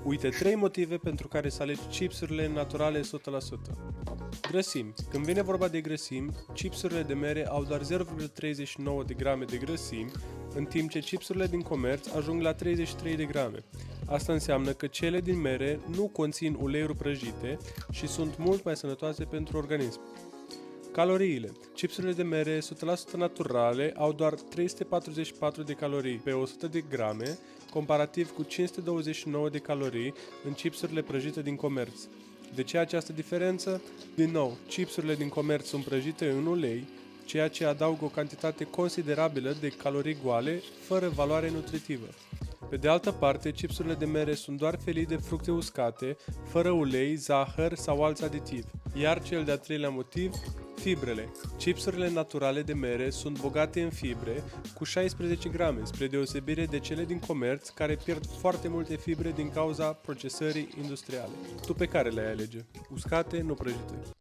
Uite 3 motive pentru care să alegi chipsurile naturale 100%. Grăsimi. Când vine vorba de grăsimi, chipsurile de mere au doar 0,39 de grame de grăsimi, în timp ce chipsurile din comerț ajung la 33 de grame. Asta înseamnă că cele din mere nu conțin uleiuri prăjite și sunt mult mai sănătoase pentru organism. Caloriile. Chipsurile de mere 100% naturale au doar 344 de calorii pe 100 de grame, comparativ cu 529 de calorii în chipsurile prăjite din comerț. De ce această diferență? Din nou, chipsurile din comerț sunt prăjite în ulei, ceea ce adaugă o cantitate considerabilă de calorii goale, fără valoare nutritivă. Pe de altă parte, chipsurile de mere sunt doar felii de fructe uscate, fără ulei, zahăr sau alți aditivi. Iar cel de-al treilea motiv, fibrele. Chipsurile naturale de mere sunt bogate în fibre, cu 16 grame, spre deosebire de cele din comerț, care pierd foarte multe fibre din cauza procesării industriale. Tu pe care le-ai alege? Uscate, nu prăjite.